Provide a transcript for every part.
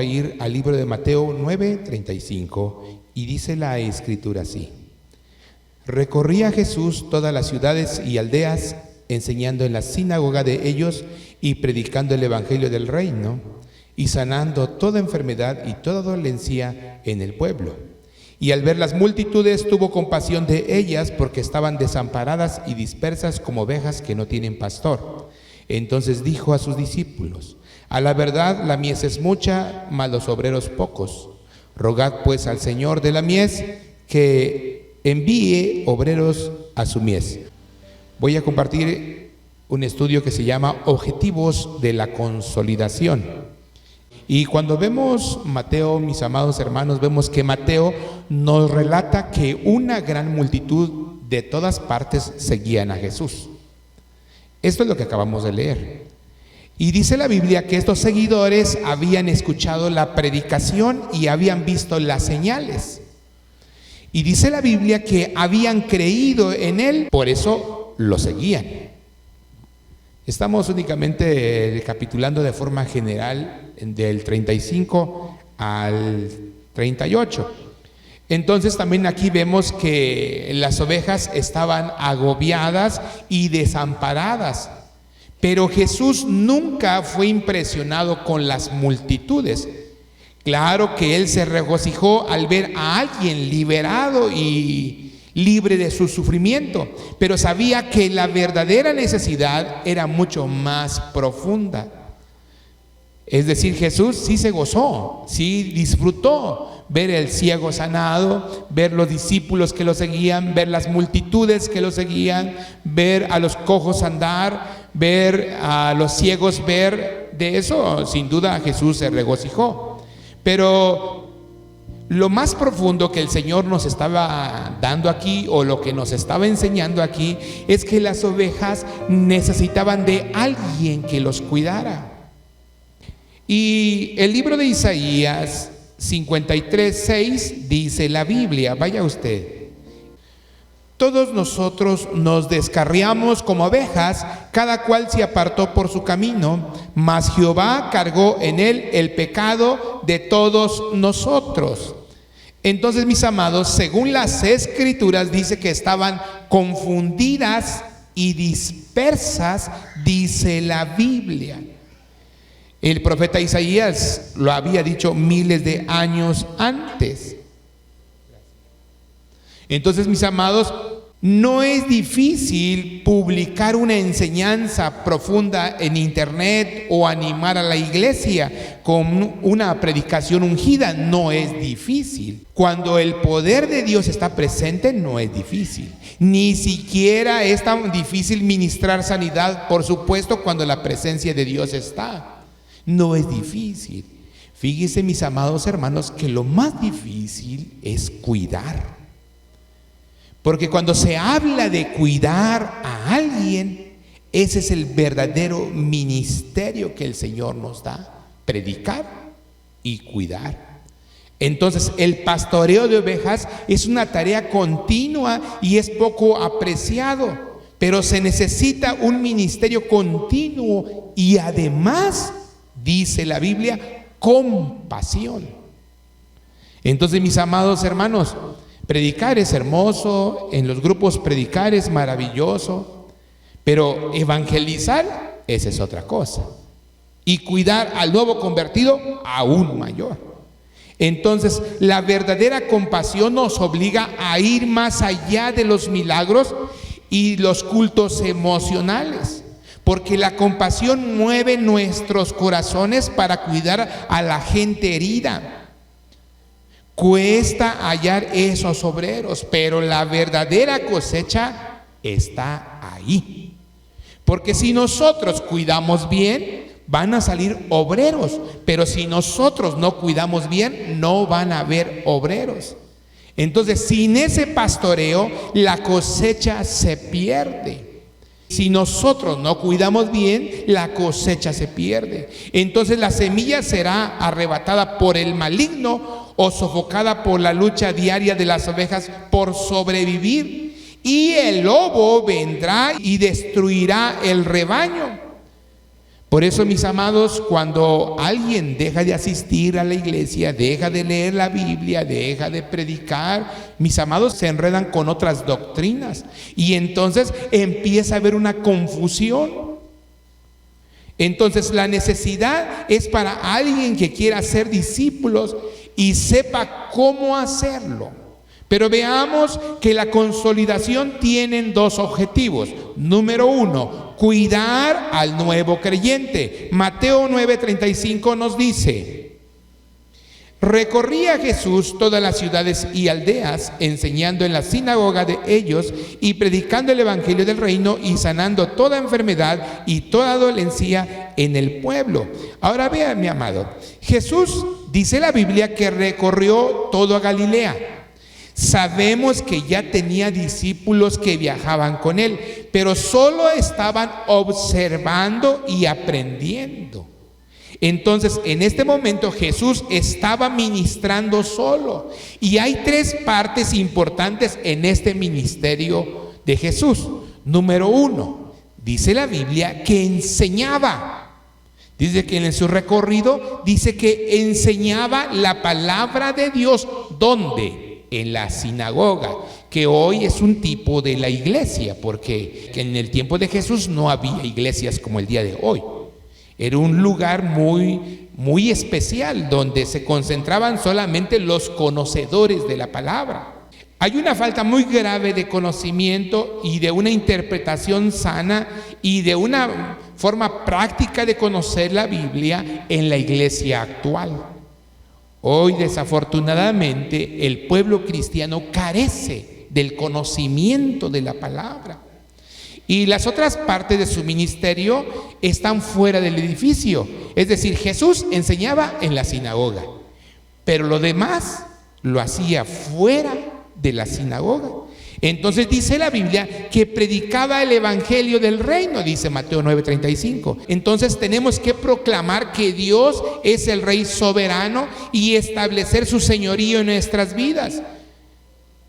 a ir al libro de Mateo 9:35 y dice la Escritura así: recorría Jesús todas las ciudades y aldeas, enseñando en la sinagoga de ellos y predicando el evangelio del reino y sanando toda enfermedad y toda dolencia en el pueblo. Y al ver las multitudes tuvo compasión de ellas, porque estaban desamparadas y dispersas como ovejas que no tienen pastor. Entonces dijo a sus discípulos: a la verdad la mies es mucha, mas los obreros pocos. Rogad pues al Señor de la mies que envíe obreros a su mies. Voy a compartir un estudio que se llama Objetivos de la Consolidación. Y cuando vemos Mateo, mis amados hermanos, vemos que Mateo nos relata que una gran multitud de todas partes seguían a Jesús. Esto es lo que acabamos de leer. Y dice la Biblia que estos seguidores habían escuchado la predicación y habían visto las señales. Y dice la Biblia que habían creído en él, por eso lo seguían. Estamos únicamente recapitulando de forma general del 35 al 38. Entonces también aquí vemos que las ovejas estaban agobiadas y desamparadas, pero Jesús nunca fue impresionado con las multitudes. Claro que él se regocijó al ver a alguien liberado y libre de su sufrimiento, pero sabía que la verdadera necesidad era mucho más profunda. Es decir, Jesús sí se gozó, sí disfrutó ver el ciego sanado, ver los discípulos que lo seguían, ver las multitudes que lo seguían, ver a los cojos andar, ver a los ciegos ver. De eso sin duda Jesús se regocijó. Pero lo más profundo que el Señor nos estaba dando aquí, o lo que nos estaba enseñando aquí, es que las ovejas necesitaban de alguien que los cuidara. Y el libro de Isaías 53:6 dice la Biblia, vaya usted: todos nosotros nos descarriamos como ovejas, cada cual se apartó por su camino, mas Jehová cargó en él el pecado de todos nosotros. Entonces, mis amados, según las Escrituras dice que estaban confundidas y dispersas, dice la Biblia. El profeta Isaías lo había dicho miles de años antes. Entonces, mis amados, no es difícil publicar una enseñanza profunda en internet o animar a la iglesia con una predicación ungida. No es difícil. Cuando el poder de Dios está presente, no es difícil. Ni siquiera es tan difícil ministrar sanidad, por supuesto, cuando la presencia de Dios está. No es difícil. Fíjense, mis amados hermanos, que lo más difícil es cuidar. Porque cuando se habla de cuidar a alguien, ese es el verdadero ministerio que el Señor nos da: predicar y cuidar. Entonces, el pastoreo de ovejas es una tarea continua y es poco apreciado, pero se necesita un ministerio continuo y además, dice la Biblia, compasión. Entonces, mis amados hermanos, predicar es hermoso, en los grupos predicar es maravilloso, pero evangelizar, esa es otra cosa. Y cuidar al nuevo convertido, aún mayor. Entonces, la verdadera compasión nos obliga a ir más allá de los milagros y los cultos emocionales, porque la compasión mueve nuestros corazones para cuidar a la gente herida. Cuesta hallar esos obreros, pero la verdadera cosecha está ahí. Porque si nosotros cuidamos bien, van a salir obreros, pero si nosotros no cuidamos bien, no van a haber obreros. Entonces, sin ese pastoreo, la cosecha se pierde. Si nosotros no cuidamos bien, la cosecha se pierde. Entonces la semilla será arrebatada por el maligno o sofocada por la lucha diaria de las ovejas por sobrevivir. Y el lobo vendrá y destruirá el rebaño. Por eso, mis amados, cuando alguien deja de asistir a la iglesia, deja de leer la Biblia, deja de predicar, mis amados, se enredan con otras doctrinas y entonces empieza a haber una confusión. Entonces la necesidad es para alguien que quiera ser discípulos y sepa cómo hacerlo. Pero veamos que la consolidación tiene dos objetivos. Número uno, cuidar al nuevo creyente. Mateo 9:35 nos dice: recorría Jesús todas las ciudades y aldeas, enseñando en la sinagoga de ellos y predicando el evangelio del reino y sanando toda enfermedad y toda dolencia en el pueblo. Ahora vea, mi amado, Jesús, dice la Biblia, que recorrió toda Galilea. Sabemos que ya tenía discípulos que viajaban con él, pero solo estaban observando y aprendiendo. Entonces, en este momento Jesús estaba ministrando solo. Y hay tres partes importantes en este ministerio de Jesús. Número uno, dice la Biblia que enseñaba. Dice que en su recorrido, dice que enseñaba la palabra de Dios. ¿Dónde? En la sinagoga, que hoy es un tipo de la iglesia, porque en el tiempo de Jesús no había iglesias como el día de hoy. Era un lugar muy especial, donde se concentraban solamente los conocedores de la palabra. Hay una falta muy grave de conocimiento y de una interpretación sana y de una forma práctica de conocer la Biblia en la iglesia actual. Hoy, desafortunadamente, el pueblo cristiano carece del conocimiento de la palabra. Y las otras partes de su ministerio están fuera del edificio. Es decir, Jesús enseñaba en la sinagoga, pero lo demás lo hacía fuera de la sinagoga. Entonces dice la Biblia que predicaba el evangelio del reino, dice Mateo 9:35. Entonces tenemos que proclamar que Dios es el Rey soberano y establecer su señorío en nuestras vidas.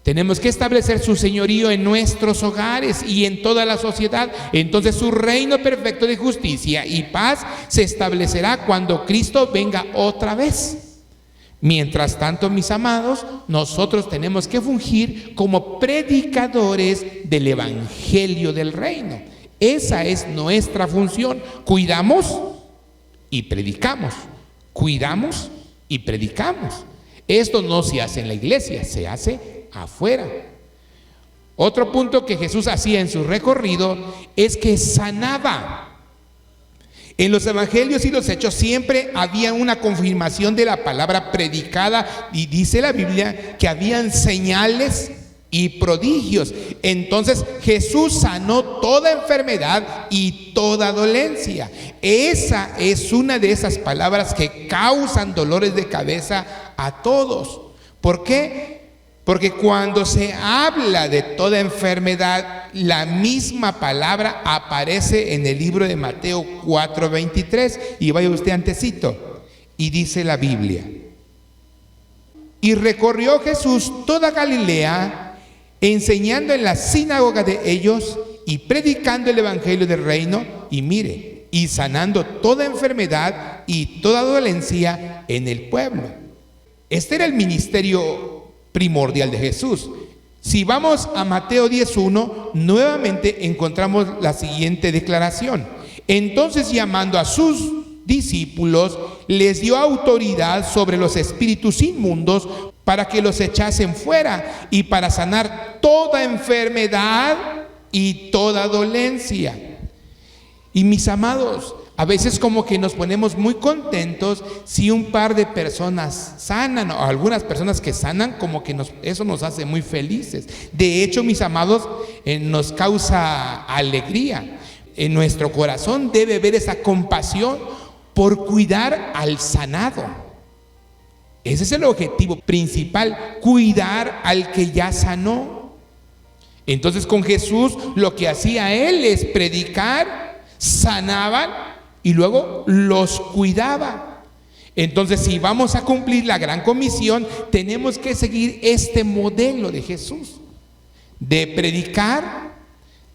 Tenemos que establecer su señorío en nuestros hogares y en toda la sociedad. Entonces su reino perfecto de justicia y paz se establecerá cuando Cristo venga otra vez. Mientras tanto, mis amados, nosotros tenemos que fungir como predicadores del evangelio del reino. Esa es nuestra función. Cuidamos y predicamos. Cuidamos y predicamos. Esto no se hace en la iglesia, se hace afuera. Otro punto que Jesús hacía en su recorrido es que sanaba. En los evangelios y los hechos siempre había una confirmación de la palabra predicada, y dice la Biblia que habían señales y prodigios. Entonces Jesús sanó toda enfermedad y toda dolencia. Esa es una de esas palabras que causan dolores de cabeza a todos. ¿Por qué? Porque cuando se habla de toda enfermedad, la misma palabra aparece en el libro de Mateo 4:23. Y vaya usted antecito. Y dice la Biblia: y recorrió Jesús toda Galilea, enseñando en la sinagoga de ellos y predicando el evangelio del reino, y mire, y sanando toda enfermedad y toda dolencia en el pueblo. Este era el ministerio primordial de Jesús. Si vamos a Mateo 10:1, nuevamente encontramos la siguiente declaración: entonces, llamando a sus discípulos, les dio autoridad sobre los espíritus inmundos para que los echasen fuera y para sanar toda enfermedad y toda dolencia. Y mis amados, a veces como que nos ponemos muy contentos si un par de personas sanan, o algunas personas que sanan, como que eso nos hace muy felices. De hecho, mis amados, nos causa alegría. En nuestro corazón debe haber esa compasión por cuidar al sanado. Ese es el objetivo principal, cuidar al que ya sanó. Entonces con Jesús lo que hacía él es predicar, sanaban y luego los cuidaba. Entonces, si vamos a cumplir la gran comisión, tenemos que seguir este modelo de Jesús, de predicar,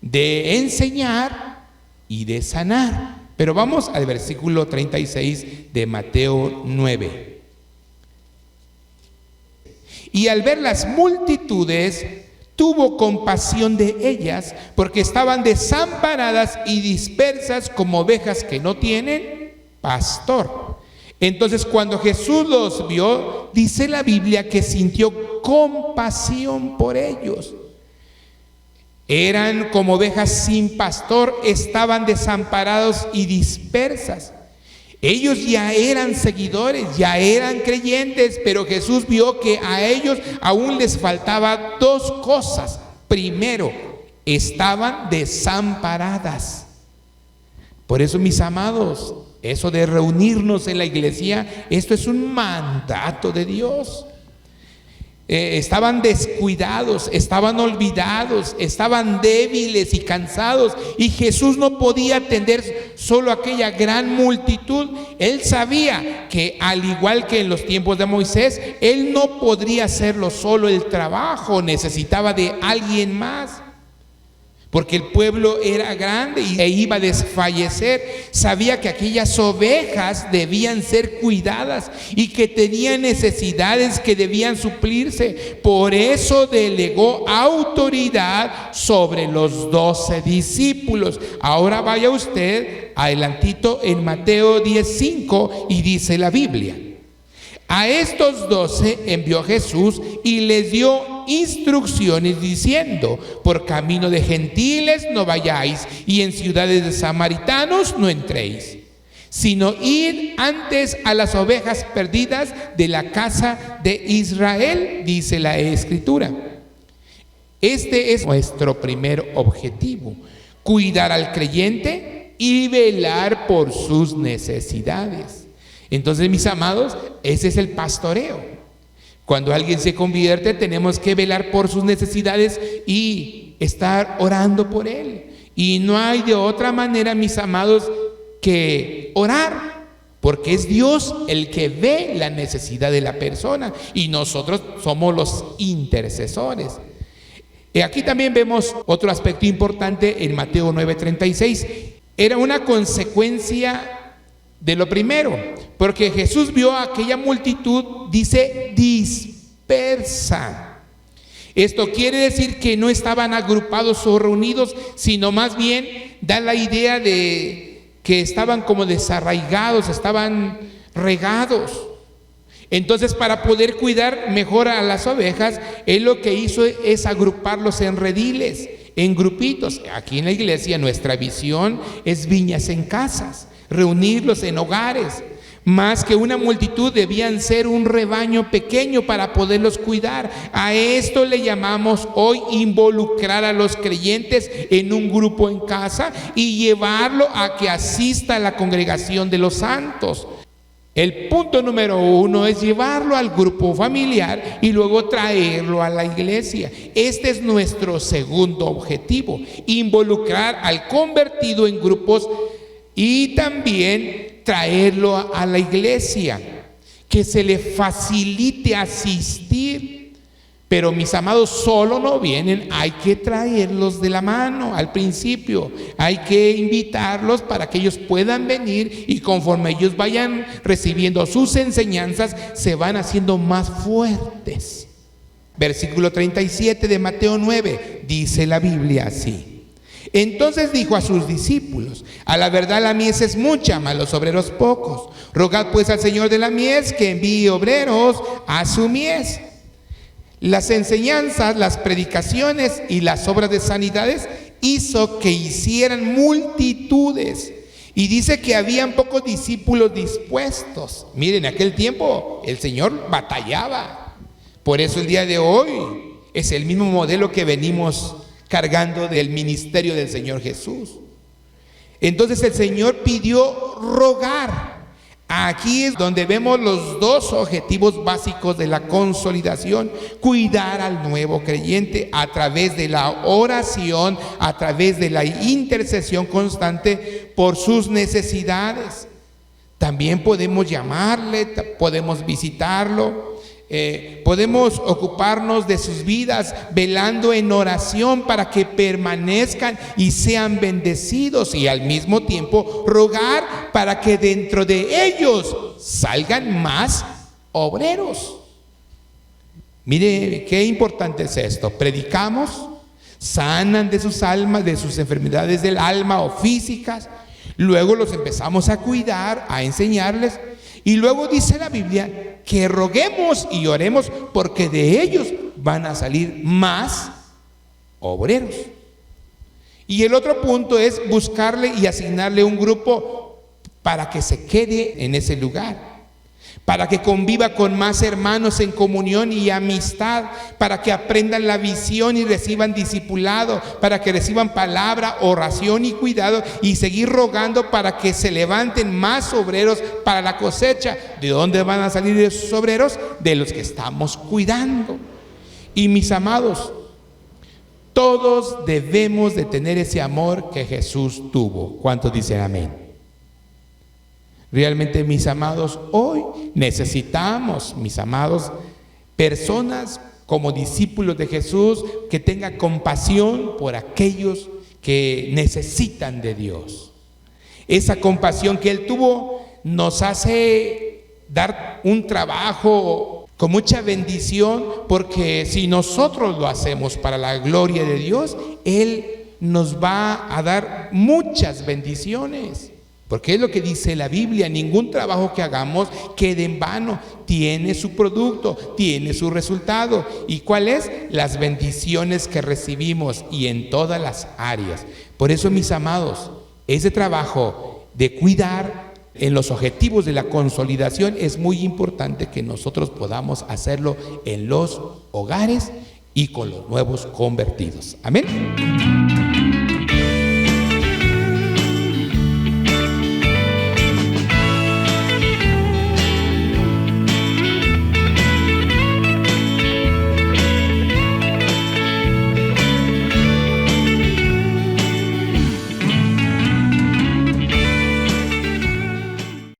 de enseñar y de sanar. Pero vamos al versículo 36 de Mateo 9. Y al ver las multitudes, tuvo compasión de ellas, porque estaban desamparadas y dispersas como ovejas que no tienen pastor. Entonces, cuando Jesús los vio, dice la Biblia que sintió compasión por ellos. Eran como ovejas sin pastor, estaban desamparados y dispersas. Ellos ya eran seguidores, ya eran creyentes, pero Jesús vio que a ellos aún les faltaba dos cosas. Primero, estaban desamparadas. Por eso, mis amados, eso de reunirnos en la iglesia, esto es un mandato de Dios. Estaban descuidados, estaban olvidados, estaban débiles y cansados, y Jesús no podía atender solo aquella gran multitud. Él sabía que, al igual que en los tiempos de Moisés, él no podría hacerlo solo el trabajo, necesitaba de alguien más, porque el pueblo era grande e iba a desfallecer. Sabía que aquellas ovejas debían ser cuidadas y que tenían necesidades que debían suplirse. Por eso delegó autoridad sobre los 12 discípulos. Ahora vaya usted adelantito en Mateo 10:5 y dice la Biblia: a estos 12 envió Jesús y les dio instrucciones diciendo: por camino de gentiles no vayáis, y en ciudades de samaritanos no entréis, sino id antes a las ovejas perdidas de la casa de Israel, dice la Escritura. Este es nuestro primer objetivo: cuidar al creyente y velar por sus necesidades. Entonces, mis amados, ese es el pastoreo. Cuando alguien se convierte, tenemos que velar por sus necesidades y estar orando por él. Y no hay de otra manera, mis amados, que orar, porque es Dios el que ve la necesidad de la persona y nosotros somos los intercesores. Aquí también vemos otro aspecto importante en Mateo 9:36. Era una consecuencia de lo primero, porque Jesús vio a aquella multitud, dice, dispersa. Esto quiere decir que no estaban agrupados o reunidos, sino más bien da la idea de que estaban como desarraigados, estaban regados. Entonces, para poder cuidar mejor a las ovejas, él lo que hizo es agruparlos en rediles, en grupitos. Aquí en la iglesia nuestra visión es viñas en casas, reunirlos en hogares. Más que una multitud, debían ser un rebaño pequeño para poderlos cuidar. A esto le llamamos hoy involucrar a los creyentes en un grupo en casa y llevarlo a que asista a la congregación de los santos. El punto número 1 es llevarlo al grupo familiar y luego traerlo a la iglesia. Este es nuestro segundo objetivo: involucrar al convertido en grupos y también traerlo a la iglesia, que se le facilite asistir. Pero, mis amados, solo no vienen, hay que traerlos de la mano al principio, hay que invitarlos para que ellos puedan venir, y conforme ellos vayan recibiendo sus enseñanzas, se van haciendo más fuertes. Versículo 37 de Mateo 9, dice la Biblia así: entonces dijo a sus discípulos: a la verdad la mies es mucha, mas los obreros pocos. Rogad pues al Señor de la mies que envíe obreros a su mies. Las enseñanzas, las predicaciones y las obras de sanidades hizo que hicieran multitudes. Y dice que habían pocos discípulos dispuestos. Miren, en aquel tiempo el Señor batallaba. Por eso el día de hoy es el mismo modelo que venimos cargando del ministerio del Señor Jesús. Entonces el Señor pidió rogar. Aquí es donde vemos los dos objetivos básicos de la consolidación: cuidar al nuevo creyente a través de la oración, a través de la intercesión constante por sus necesidades. También podemos llamarle, podemos visitarlo, podemos ocuparnos de sus vidas velando en oración para que permanezcan y sean bendecidos, y al mismo tiempo rogar para que dentro de ellos salgan más obreros. Mire qué importante es esto. Predicamos, sanan de sus almas, de sus enfermedades del alma o físicas, luego los empezamos a cuidar, a enseñarles, y luego dice la Biblia que roguemos y oremos porque de ellos van a salir más obreros. Y el otro punto es buscarle y asignarle un grupo para que se quede en ese lugar, para que conviva con más hermanos en comunión y amistad, para que aprendan la visión y reciban discipulado, para que reciban palabra, oración y cuidado, y seguir rogando para que se levanten más obreros para la cosecha. ¿De dónde van a salir esos obreros? De los que estamos cuidando. Y mis amados, todos debemos de tener ese amor que Jesús tuvo. ¿Cuántos dicen amén? Realmente, mis amados, hoy necesitamos, mis amados, personas como discípulos de Jesús que tengan compasión por aquellos que necesitan de Dios. Esa compasión que Él tuvo nos hace dar un trabajo con mucha bendición, porque si nosotros lo hacemos para la gloria de Dios, Él nos va a dar muchas bendiciones. Porque es lo que dice la Biblia: ningún trabajo que hagamos quede en vano, tiene su producto, tiene su resultado. ¿Y cuál es? Las bendiciones que recibimos, y en todas las áreas. Por eso, mis amados, ese trabajo de cuidar en los objetivos de la consolidación es muy importante que nosotros podamos hacerlo en los hogares y con los nuevos convertidos. Amén.